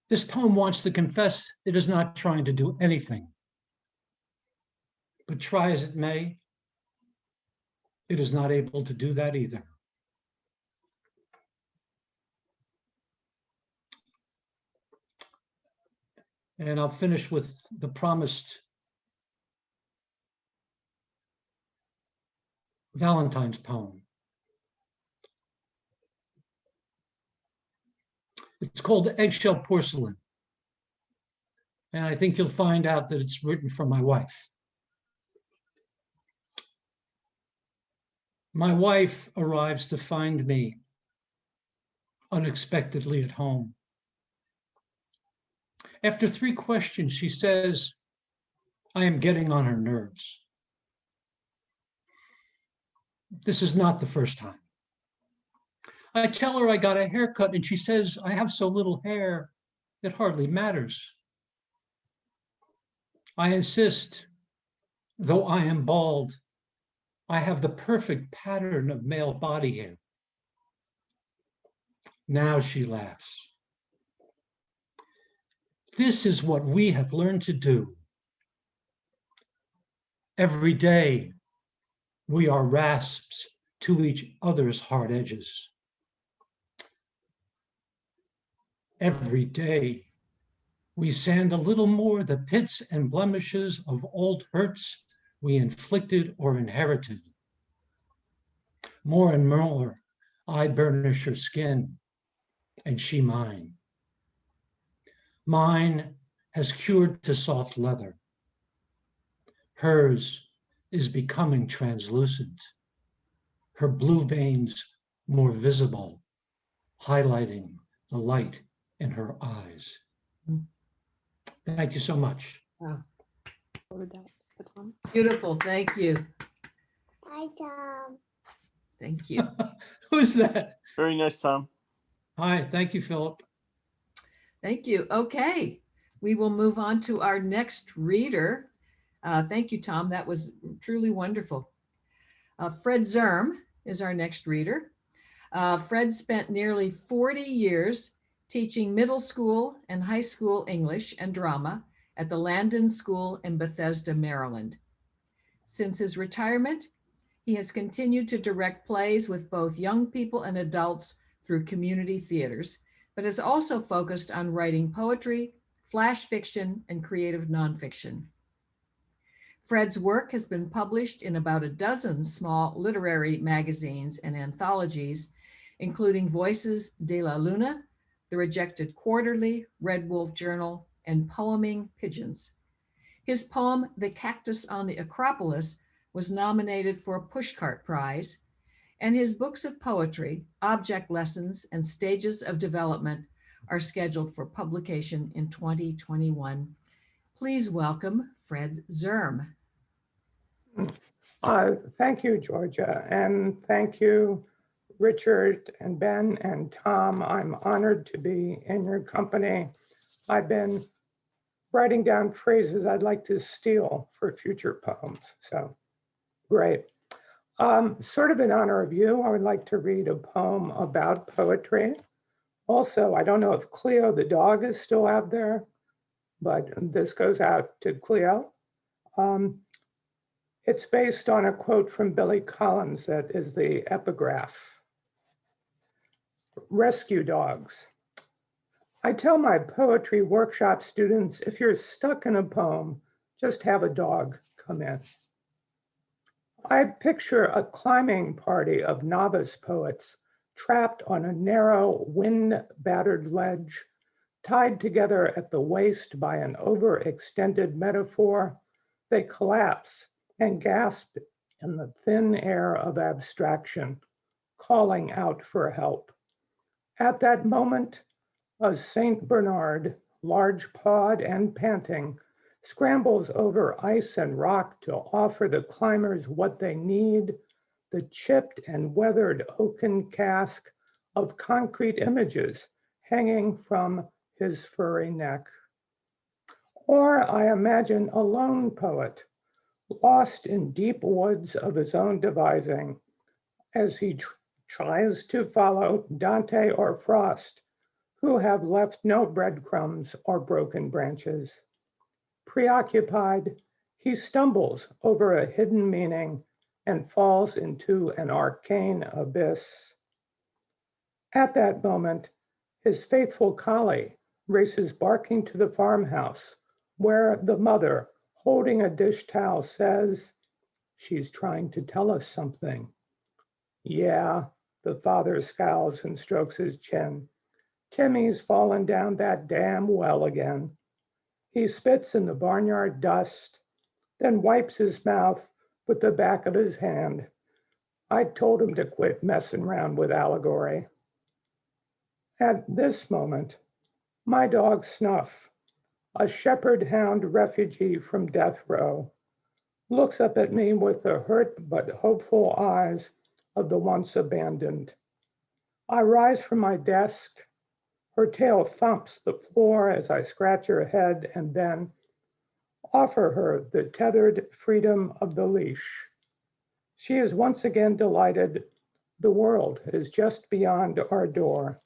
This poem wants to confess it is not trying to do anything. But try as it may, it is not able to do that either. And I'll finish with the promised Valentine's poem. It's called Eggshell Porcelain. And I think you'll find out that it's written for my wife. My wife arrives to find me unexpectedly at home. After 3 questions, she says, I am getting on her nerves. This is not the first time. I tell her I got a haircut and she says, I have so little hair, it hardly matters. I insist, though I am bald, I have the perfect pattern of male body hair. Now she laughs. This is what we have learned to do. Every day, we are rasps to each other's hard edges. Every day, we sand a little more the pits and blemishes of old hurts we inflicted or inherited. More and more, I burnish her skin, and she mine. Mine has cured to soft leather. Hers is becoming translucent. Her blue veins more visible, highlighting the light in her eyes. Thank you so much. Wow. Tom. Beautiful. Thank you. Hi, Tom. Thank you. Who's that? Very nice, Tom. Hi, thank you, Philip. Thank you. Okay, we will move on to our next reader. Thank you, Tom. That was truly wonderful. Fred Zerm is our next reader. Fred spent nearly 40 years teaching middle school and high school English and drama at the Landon School in Bethesda, Maryland. Since his retirement, he has continued to direct plays with both young people and adults through community theaters, but has also focused on writing poetry, flash fiction, and creative nonfiction. Fred's work has been published in about a dozen small literary magazines and anthologies, including Voices de la Luna, The Rejected Quarterly, Red Wolf Journal, and Poeming Pigeons. His poem, The Cactus on the Acropolis, was nominated for a Pushcart Prize, and his books of poetry, Object Lessons, and Stages of Development are scheduled for publication in 2021. Please welcome Fred Zerm. Thank you, Georgia, and thank you, Richard and Ben and Tom. I'm honored to be in your company. I've been writing down phrases I'd like to steal for future poems, so great. Sort of in honor of you, I would like to read a poem about poetry. Also, I don't know if Cleo the dog is still out there, but this goes out to Cleo. It's based on a quote from Billy Collins that is the epigraph. Rescue dogs. I tell my poetry workshop students, if you're stuck in a poem, just have a dog come in. I picture a climbing party of novice poets trapped on a narrow, wind-battered ledge, tied together at the waist by an overextended metaphor. They collapse and gasp in the thin air of abstraction, calling out for help. At that moment, a Saint Bernard, large-pawed and panting, scrambles over ice and rock to offer the climbers what they need, the chipped and weathered oaken cask of concrete images hanging from his furry neck. Or I imagine a lone poet, lost in deep woods of his own devising, as he tries to follow Dante or Frost, who have left no breadcrumbs or broken branches. Preoccupied, he stumbles over a hidden meaning and falls into an arcane abyss. At that moment, his faithful collie races barking to the farmhouse, where the mother, holding a dish towel, says, "She's trying to tell us something." "Yeah," the father scowls and strokes his chin. "Timmy's fallen down that damn well again." He spits in the barnyard dust, then wipes his mouth with the back of his hand. I told him to quit messing around with allegory. At this moment, my dog Snuff, a shepherd hound refugee from death row, looks up at me with the hurt but hopeful eyes of the once abandoned. I rise from my desk. Her tail thumps the floor as I scratch her head and then offer her the tethered freedom of the leash. She is once again delighted the world is just beyond our door,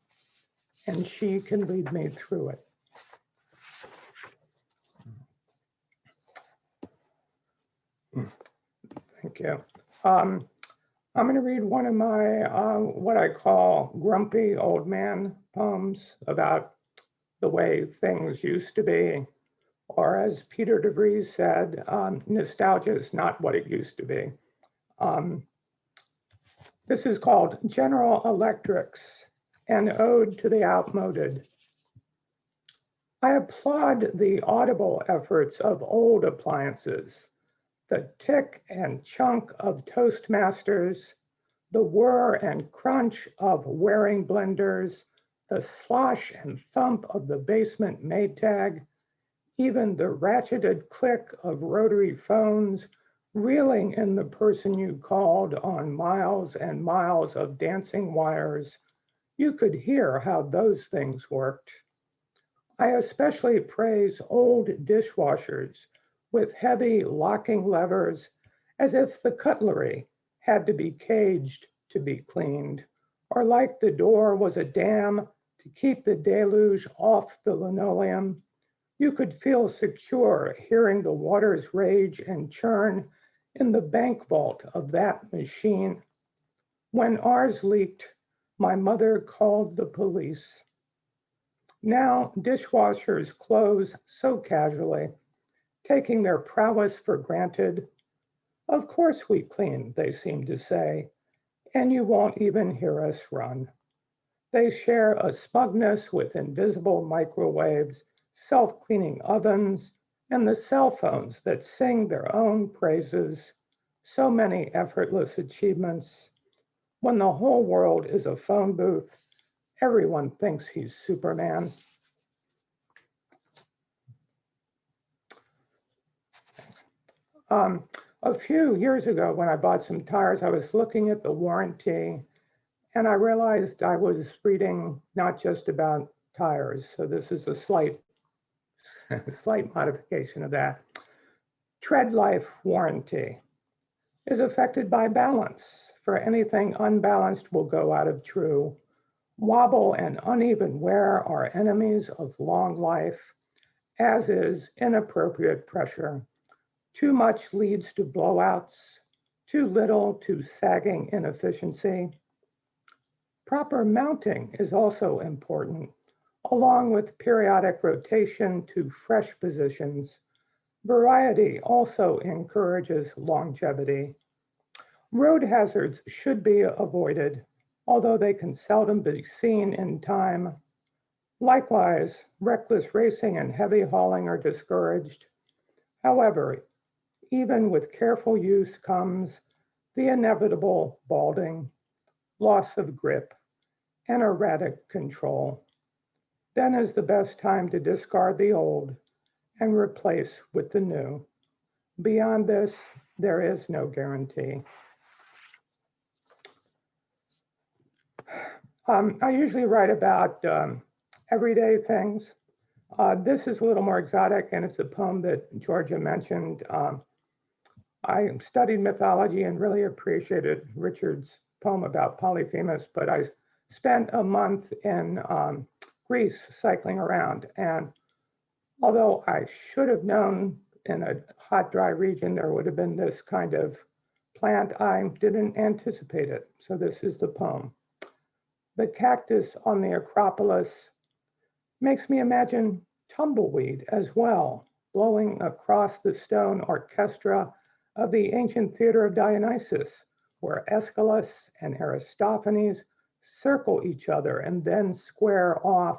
and she can lead me through it. Thank you. I'm going to read one of my, what I call grumpy old man poems about the way things used to be, or as Peter DeVries said, nostalgia is not what it used to be. This is called General Electric's, an ode to the outmoded. I applaud the audible efforts of old appliances, the tick and chunk of Toastmasters, the whir and crunch of wearing blenders, the slosh and thump of the basement Maytag, even the ratcheted click of rotary phones, reeling in the person you called on miles and miles of dancing wires. You could hear how those things worked. I especially praise old dishwashers with heavy locking levers, as if the cutlery had to be caged to be cleaned, or like the door was a dam to keep the deluge off the linoleum. You could feel secure hearing the waters rage and churn in the bank vault of that machine. When ours leaked, my mother called the police. Now dishwashers close so casually, taking their prowess for granted. Of course we clean, they seem to say, and you won't even hear us run. They share a smugness with invisible microwaves, self-cleaning ovens, and the cell phones that sing their own praises. So many effortless achievements. When the whole world is a phone booth, everyone thinks he's Superman. A few years ago, when I bought some tires, I was looking at the warranty, and I realized I was reading not just about tires. So this is a slight modification of that. Tread life warranty is affected by balance. For anything unbalanced will go out of true. Wobble and uneven wear are enemies of long life, as is inappropriate pressure. Too much leads to blowouts, too little to sagging inefficiency. Proper mounting is also important, along with periodic rotation to fresh positions. Variety also encourages longevity. Road hazards should be avoided, although they can seldom be seen in time. Likewise, reckless racing and heavy hauling are discouraged. However, even with careful use comes the inevitable balding, loss of grip, and erratic control. Then is the best time to discard the old and replace with the new. Beyond this, there is no guarantee. I usually write about everyday things. This is a little more exotic, and it's a poem that Georgia mentioned. I studied mythology and really appreciated Richard's poem about Polyphemus, but I spent a month in Greece cycling around. And although I should have known in a hot, dry region there would have been this kind of plant, I didn't anticipate it. So this is the poem. The cactus on the Acropolis makes me imagine tumbleweed as well, blowing across the stone orchestra of the ancient theater of Dionysus, where Aeschylus and Aristophanes circle each other and then square off,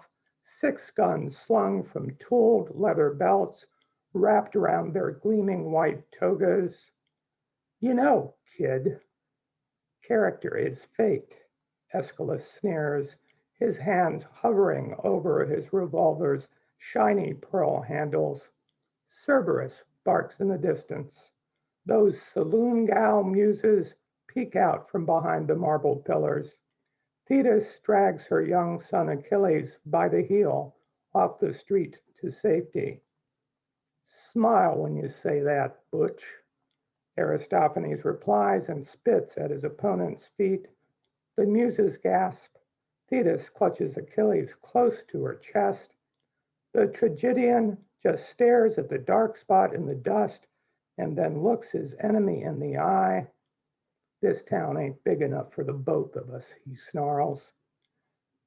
6 guns slung from tooled leather belts wrapped around their gleaming white togas. You know, kid, character is fate, Aeschylus sneers, his hands hovering over his revolver's shiny pearl handles. Cerberus barks in the distance. Those saloon gal muses peek out from behind the marble pillars. Thetis drags her young son Achilles by the heel off the street to safety. Smile when you say that, butch. Aristophanes replies and spits at his opponent's feet. The muses gasp. Thetis clutches Achilles close to her chest. The tragedian just stares at the dark spot in the dust and then looks his enemy in the eye. This town ain't big enough for the both of us, he snarls.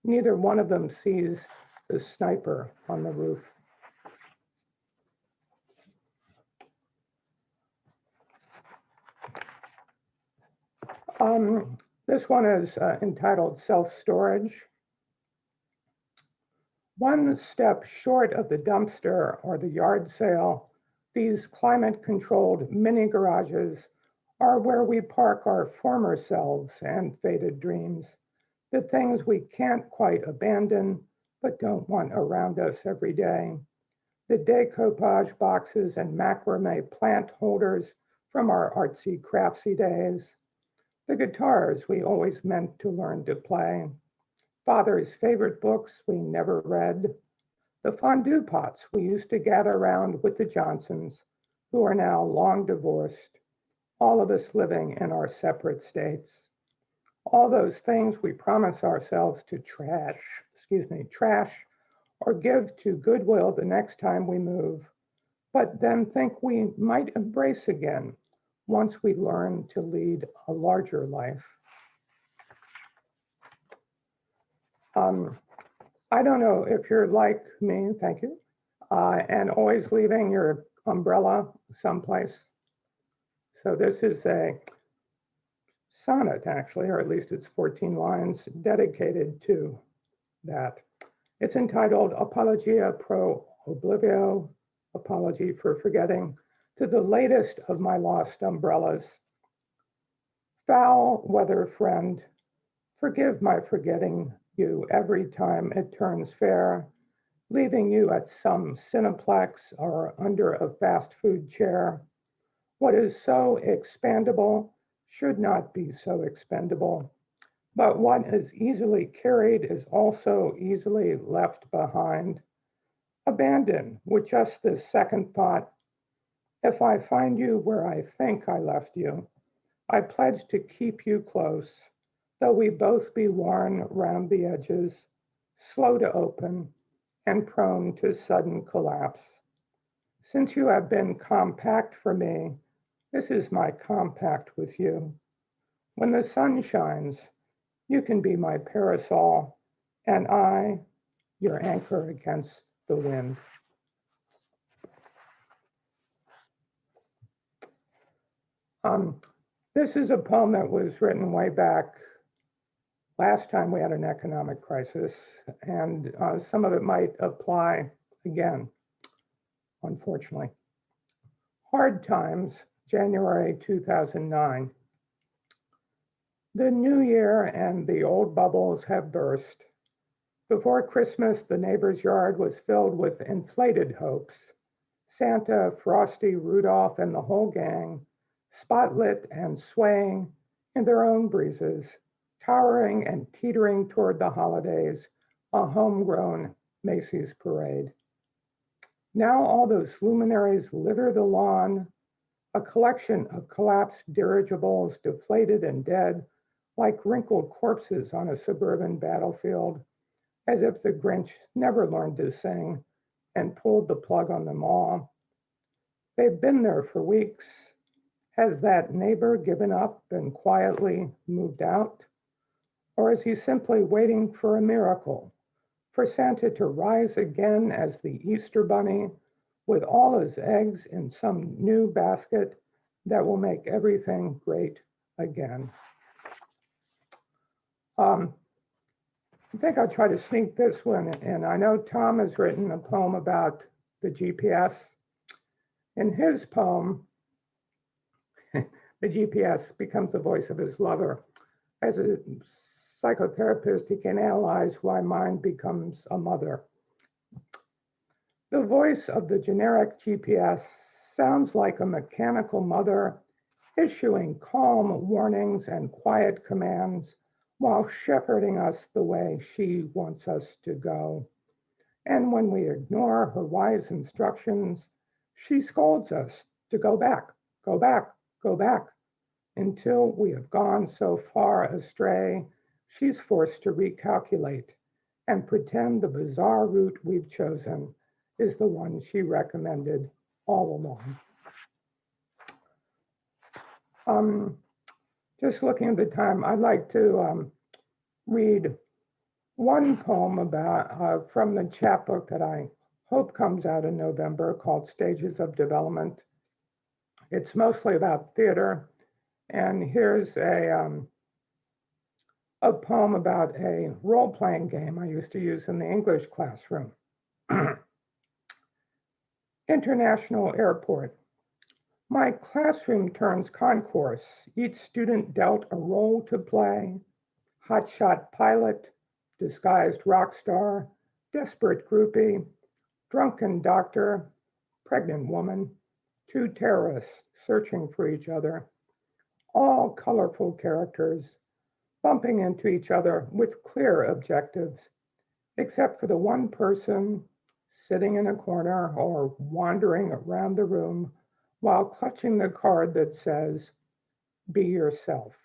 Neither one of them sees the sniper on the roof. This one is entitled Self-Storage. One step short of the dumpster or the yard sale, these climate-controlled mini garages are where we park our former selves and faded dreams, the things we can't quite abandon but don't want around us every day. The decoupage boxes and macrame plant holders from our artsy craftsy days. The guitars we always meant to learn to play. Father's favorite books we never read. The fondue pots we used to gather around with the Johnsons, who are now long divorced, all of us living in our separate states. All those things we promise ourselves to trash or give to Goodwill the next time we move, but then think we might embrace again once we learn to lead a larger life. I don't know if you're like me, thank you, and always leaving your umbrella someplace. So this is a sonnet, actually, or at least it's 14 lines dedicated to that. It's entitled Apologia pro Oblivio, apology for forgetting, to the latest of my lost umbrellas. Foul weather friend, forgive my forgetting you every time it turns fair, leaving you at some Cineplex or under a fast food chair. What is so expandable should not be so expendable, but what is easily carried is also easily left behind. Abandon with just this second thought. If I find you where I think I left you, I pledge to keep you close, though we both be worn round the edges, slow to open and prone to sudden collapse. Since you have been compact for me, this is my compact with you. When the sun shines, you can be my parasol, and I, your anchor against the wind. This is a poem that was written way back last time we had an economic crisis, and some of it might apply again, unfortunately. Hard Times, January 2009. The new year and the old bubbles have burst. Before Christmas, the neighbor's yard was filled with inflated hopes. Santa, Frosty, Rudolph, and the whole gang, spotlit and swaying in their own breezes, towering and teetering toward the holidays, a homegrown Macy's parade. Now all those luminaries litter the lawn, a collection of collapsed dirigibles, deflated and dead, like wrinkled corpses on a suburban battlefield, as if the Grinch never learned to sing and pulled the plug on them all. They've been there for weeks. Has that neighbor given up and quietly moved out? Or is he simply waiting for a miracle, for Santa to rise again as the Easter Bunny with all his eggs in some new basket that will make everything great again? I think I'll try to sneak this one in. I know Tom has written a poem about the GPS. In his poem, the GPS becomes the voice of his lover. As a psychotherapist, he can analyze why mind becomes a mother. The voice of the generic GPS sounds like a mechanical mother issuing calm warnings and quiet commands while shepherding us the way she wants us to go. And when we ignore her wise instructions, she scolds us to go back, go back, go back, until we have gone so far astray, she's forced to recalculate and pretend the bizarre route we've chosen is the one she recommended all along. Just looking at the time, I'd like to read one poem about from the chapbook that I hope comes out in November called Stages of Development. It's mostly about theater. And here's a poem about a role-playing game I used to use in the English classroom. International Airport. My classroom turns concourse. Each student dealt a role to play. Hotshot pilot, disguised rock star, desperate groupie, drunken doctor, pregnant woman, two terrorists searching for each other. All colorful characters bumping into each other with clear objectives, except for the one person sitting in a corner or wandering around the room while clutching the card that says, "Be yourself."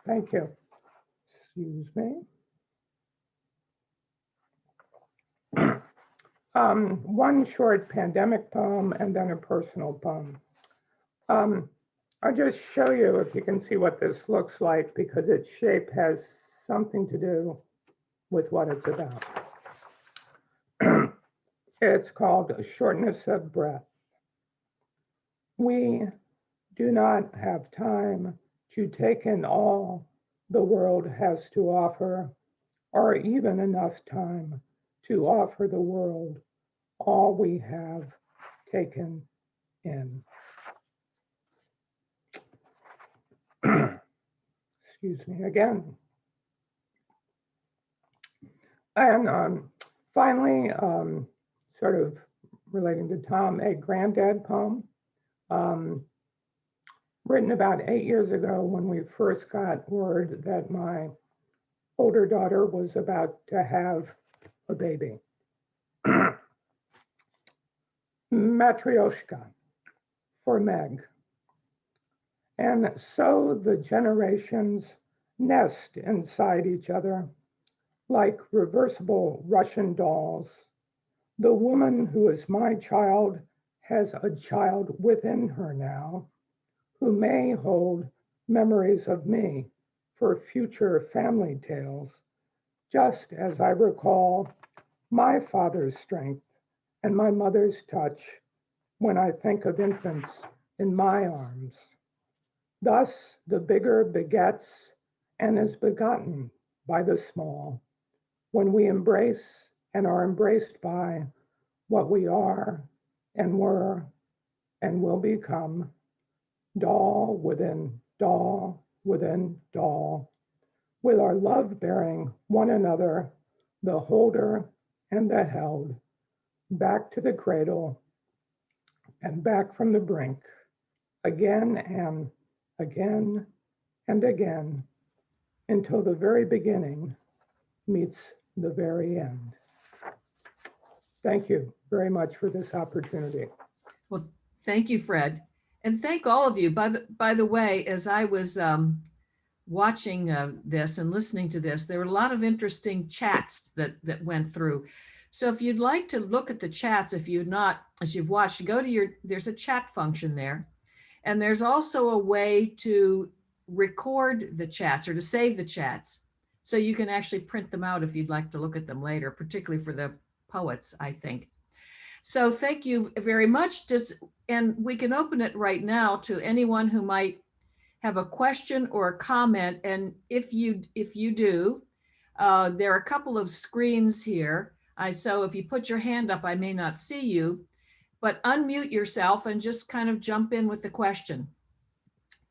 Thank you. Excuse me. One short pandemic poem and then a personal poem. I'll just show you if you can see what this looks like because its shape has something to do with what it's about. It's called Shortness of Breath. We do not have time to take in all the world has to offer, or even enough time to offer the world all we have taken in. Excuse me again. And finally, sort of relating to Tom, a granddad poem written about 8 years ago when we first got word that my older daughter was about to have a baby. Matryoshka for Meg. And so the generations nest inside each other like reversible Russian dolls. The woman who is my child has a child within her now who may hold memories of me for future family tales, just as I recall my father's strength and my mother's touch when I think of infants in my arms. Thus, the bigger begets and is begotten by the small, when we embrace and are embraced by what we are and were and will become, doll within doll within doll, with our love bearing one another, the holder and the held, back to the cradle and back from the brink, again and again and again, until the very beginning meets the very end. Thank you very much for this opportunity. Well, Thank you, Fred. And thank all of you. By the way, as I was watching this and listening to this, there were a lot of interesting chats that went through. So if you'd like to look at the chats, if you've not, as you've watched, go to there's a chat function there. And there's also a way to record the chats or to save the chats. So you can actually print them out if you'd like to look at them later, particularly for the poets, I think. So thank you very much. And we can open it right now to anyone who might have a question or a comment. And if you do, there are a couple of screens here. So if you put your hand up, I may not see you, but unmute yourself and just kind of jump in with the question.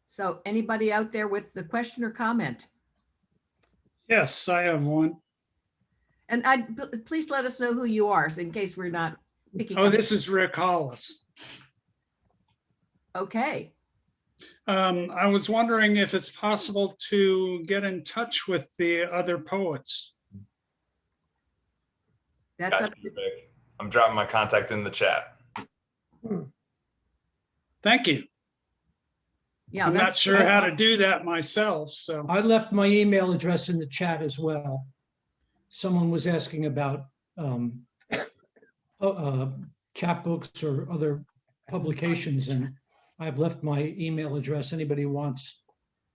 So anybody out there with the question or comment? Yes, I have one. And please let us know who you are, so in case we're not picking Oh, up. this is Rick Hollis. Okay. I was wondering if it's possible to get in touch with the other poets. That's Got up you, Vic. I'm dropping my contact in the chat. Thank you. Yeah, I'm not that's- sure how to do that myself, so. I left my email address in the chat as well. Someone was asking about chapbooks or other publications, and I've left my email address. Anybody who wants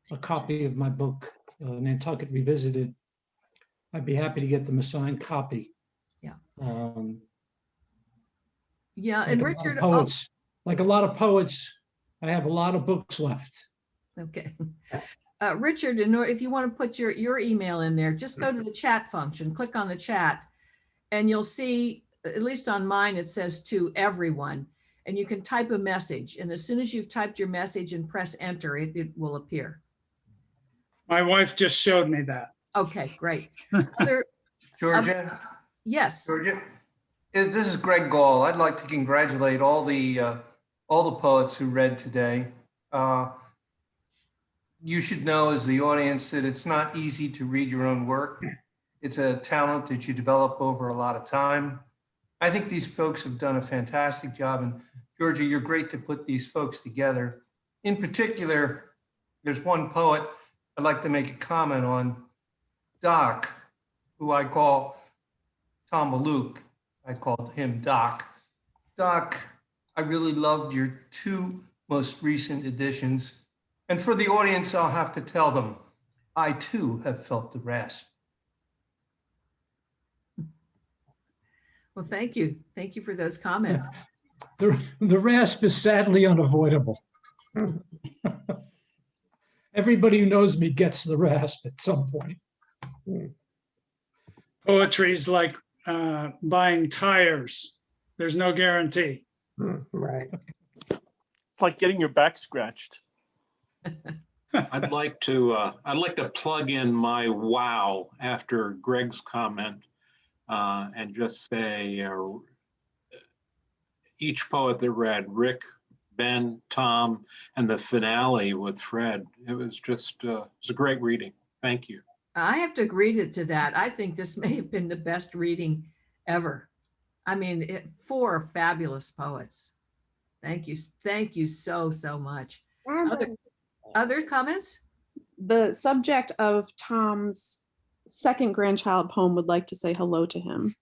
a copy of my book, Nantucket Revisited, I'd be happy to get them a signed copy. Yeah. Like and a lot of Richard. poets, like a lot of poets, I have a lot of books left. Okay. Richard, if you want to put your email in there, just go to the chat function, click on the chat, and you'll see, at least on mine, it says to everyone, and you can type a message. And as soon as you've typed your message and press enter, it will appear. My wife just showed me that. Okay, great. Georgia? Yes. Georgia? This is Greg Gall. I'd like to congratulate all the poets who read today. You should know, as the audience, that it's not easy to read your own work. It's a talent that you develop over a lot of time. I think these folks have done a fantastic job. And Georgia, you're great to put these folks together. In particular, there's one poet I'd like to make a comment on, Doc, who I call Tom Maluk. I called him Doc. Doc, I really loved your two most recent editions. And for the audience, I'll have to tell them, I too have felt the rasp. Well, thank you. Thank you for those comments. The rasp is sadly unavoidable. Everybody who knows me gets the rasp at some point. Poetry is like buying tires. There's no guarantee. Right. It's like getting your back scratched. I'd like to plug in my wow after Greg's comment and just say each poet that read, Rick, Ben, Tom, and the finale with Fred, it was just it's a great reading. Thank you. I have to agree to that. I think this may have been the best reading ever. I mean, 4 fabulous poets. Thank you. Thank you so much. Other comments? The subject of Tom's second grandchild poem would like to say hello to him.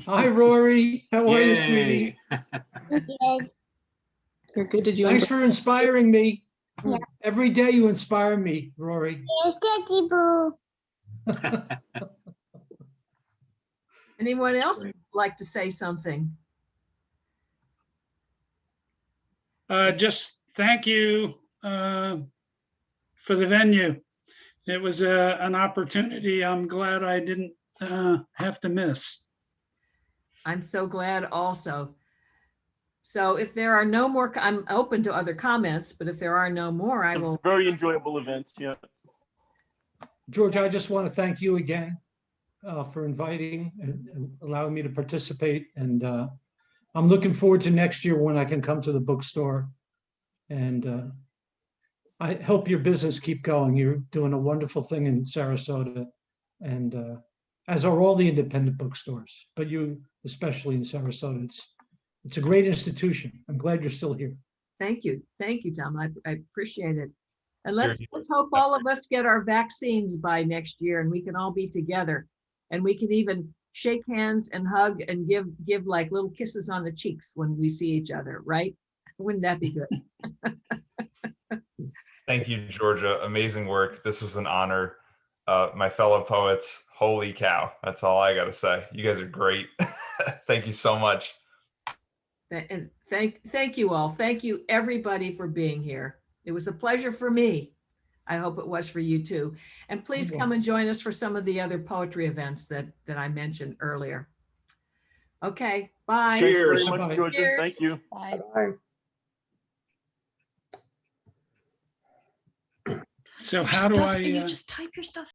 Hi, Rory. How are you, sweetie? You're good. Did you? Thanks for inspiring me. Yeah. Every day you inspire me, Rory. Yes, Daddy Boo. Anyone else like to say something? Just thank you for the venue. It was an opportunity I'm glad I didn't have to miss. I'm so glad also. So if there are no more, I'm open to other comments, but if there are no more, I will. Very enjoyable events, yeah. George, I just want to thank you again for inviting and allowing me to participate. And I'm looking forward to next year when I can come to the bookstore. And I hope your business keep going. You're doing a wonderful thing in Sarasota, and as are all the independent bookstores, but you especially in Sarasota. It's a great institution. I'm glad you're still here. Thank you, Tom. I appreciate it. And Here, let's you- hope all of us get our vaccines by next year, and we can all be together, and we can even shake hands and hug and give like little kisses on the cheeks when we see each other, right? Wouldn't that be good? Thank you, Georgia. Amazing work. This was an honor. My fellow poets, holy cow. That's all I got to say. You guys are great. Thank you so much. And thank you all. Thank you everybody for being here. It was a pleasure for me. I hope it was for you too. And please come and join us for some of the other poetry events that I mentioned earlier. Okay, bye. Thanks very Cheers. much, Bye-bye. Georgia. Cheers. Thank you. Bye. Bye. So how do I? And you just type your stuff